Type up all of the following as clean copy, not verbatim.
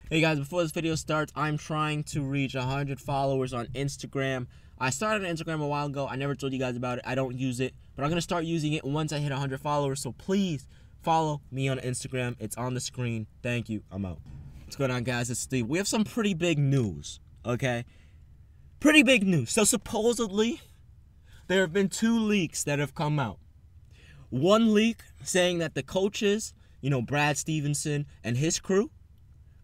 Hey guys, before this video starts, I'm trying to reach 100 followers on Instagram. I started on Instagram a while ago. I never told you guys about it. I don't use it, but I'm going to start using it once I hit 100 followers. So please follow me on Instagram. It's on the screen. Thank you. I'm out. What's going on, guys? It's Steve. We have some pretty big news, okay? Pretty big news. So supposedly, there have been 2 leaks that have come out. One leak saying that the coaches, Brad Stevenson and his crew,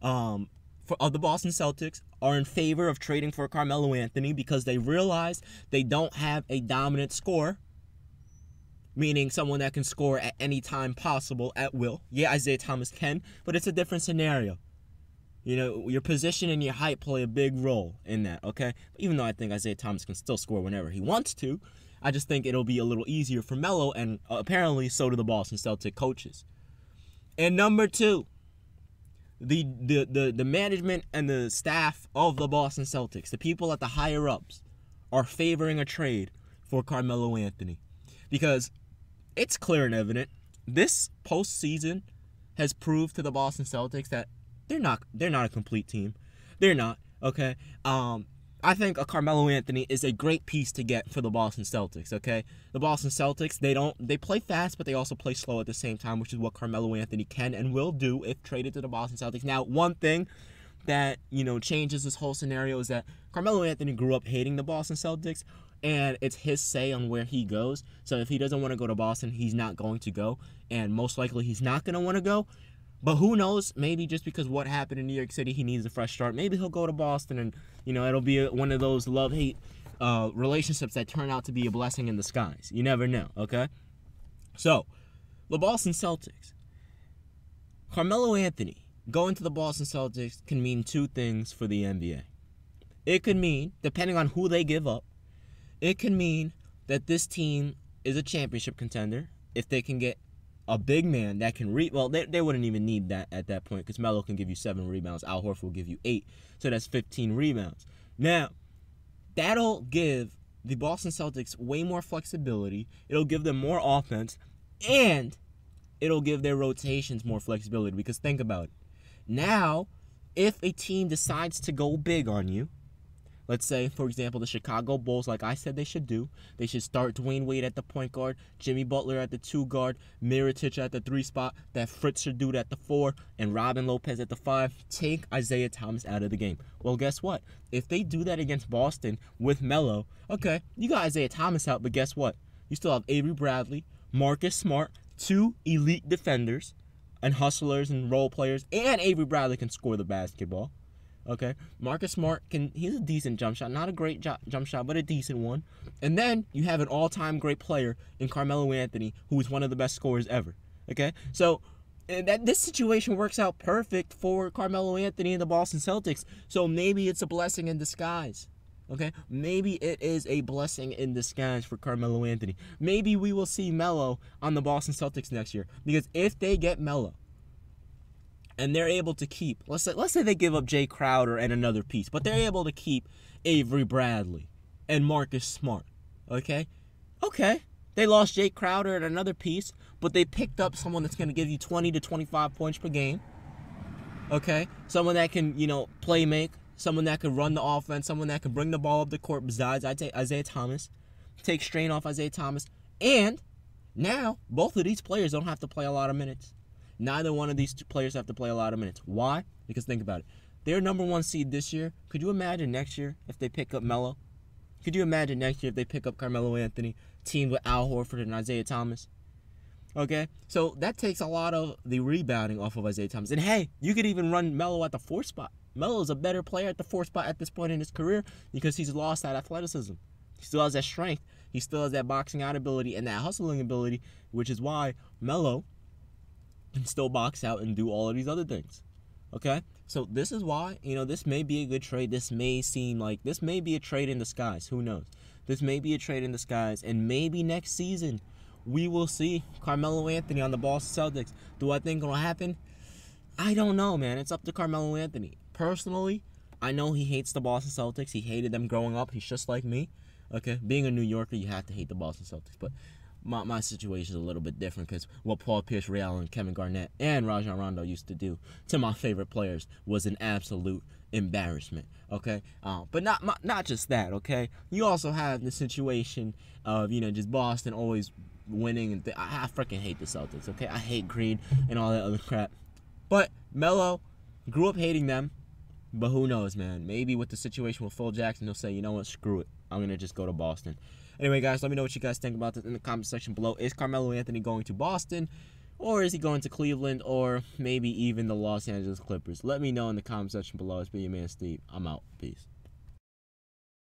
of the Boston Celtics are in favor of trading for Carmelo Anthony because they realize they don't have a dominant scorer, meaning someone that can score at any time possible at will. Yeah, Isaiah Thomas can, but it's a different scenario. Your position and your height play a big role in that, okay? Even though I think Isaiah Thomas can still score whenever he wants to, I just think it'll be a little easier for Melo, and apparently so do the Boston Celtics coaches. And number 2, the management and the staff of the Boston Celtics, the people at the higher ups, are favoring a trade for Carmelo Anthony because it's clear and evident this postseason has proved to the Boston Celtics that they're not a complete team. They're not, okay? I think a Carmelo Anthony is a great piece to get for the Boston Celtics, okay? The Boston Celtics, they play fast, but they also play slow at the same time, which is what Carmelo Anthony can and will do if traded to the Boston Celtics. Now, one thing that, changes this whole scenario is that Carmelo Anthony grew up hating the Boston Celtics, and it's his say on where he goes. So if he doesn't want to go to Boston, he's not going to go, and most likely he's not going to want to go. But who knows? Maybe just because what happened in New York City, he needs a fresh start. Maybe he'll go to Boston, and it'll be one of those love-hate relationships that turn out to be a blessing in disguise. You never know. Okay. So, the Boston Celtics. Carmelo Anthony going to the Boston Celtics can mean 2 things for the NBA. It could mean, depending on who they give up, it can mean that this team is a championship contender if they can get a big man that can they wouldn't even need that at that point because Melo can give you 7 rebounds. Al Horford will give you 8. So that's 15 rebounds. Now, that'll give the Boston Celtics way more flexibility. It'll give them more offense. And it'll give their rotations more flexibility because think about it. Now, if a team decides to go big on you, let's say, for example, the Chicago Bulls, like I said they should do. They should start Dwyane Wade at the point guard, Jimmy Butler at the 2 guard, Mirotic at the 3 spot, that Fritz should do at the 4, and Robin Lopez at the 5. Take Isaiah Thomas out of the game. Well, guess what? If they do that against Boston with Melo, okay, you got Isaiah Thomas out, but guess what? You still have Avery Bradley, Marcus Smart, 2 elite defenders and hustlers and role players, and Avery Bradley can score the basketball. Okay, Marcus Smart he's a decent jump shot. Not a great jump shot, but a decent one. And then you have an all-time great player in Carmelo Anthony, who is one of the best scorers ever. Okay, so this situation works out perfect for Carmelo Anthony and the Boston Celtics. So maybe it's a blessing in disguise. Okay, maybe it is a blessing in disguise for Carmelo Anthony. Maybe we will see Melo on the Boston Celtics next year. Because if they get Melo, and they're able to keep, let's say they give up Jay Crowder and another piece, but they're able to keep Avery Bradley and Marcus Smart, okay? Okay, they lost Jay Crowder and another piece, but they picked up someone that's going to give you 20 to 25 points per game, okay? Someone that can, play make, someone that can run the offense, someone that can bring the ball up the court besides Isaiah Thomas, take strain off Isaiah Thomas, and now both of these players don't have to play a lot of minutes. Neither one of these 2 players have to play a lot of minutes. Why? Because think about it. They're number 1 seed this year. Could you imagine next year if they pick up Melo? Could you imagine next year if they pick up Carmelo Anthony, teamed with Al Horford and Isaiah Thomas? Okay? So that takes a lot of the rebounding off of Isaiah Thomas. And hey, you could even run Melo at the 4 spot. Melo is a better player at the 4 spot at this point in his career because he's lost that athleticism. He still has that strength. He still has that boxing out ability and that hustling ability, which is why Melo can still box out and do all of these other things. Okay? So this is why, this may be a good trade. This may be a trade in disguise. Who knows? This may be a trade in disguise. And maybe next season we will see Carmelo Anthony on the Boston Celtics. Do I think it'll happen? I don't know, man. It's up to Carmelo Anthony. Personally, I know he hates the Boston Celtics. He hated them growing up. He's just like me. Okay? Being a New Yorker, you have to hate the Boston Celtics. But my situation is a little bit different because what Paul Pierce, Ray Allen, Kevin Garnett, and Rajon Rondo used to do to my favorite players was an absolute embarrassment. Okay, but not just that. Okay, you also have the situation of just Boston always winning, and I freaking hate the Celtics. Okay, I hate Green and all that other crap. But Melo grew up hating them. But who knows, man? Maybe with the situation with Phil Jackson, he'll say, you know what, screw it. I'm going to just go to Boston. Anyway, guys, let me know what you guys think about this in the comment section below. Is Carmelo Anthony going to Boston? Or is he going to Cleveland? Or maybe even the Los Angeles Clippers? Let me know in the comment section below. It's been your man, Steve. I'm out. Peace.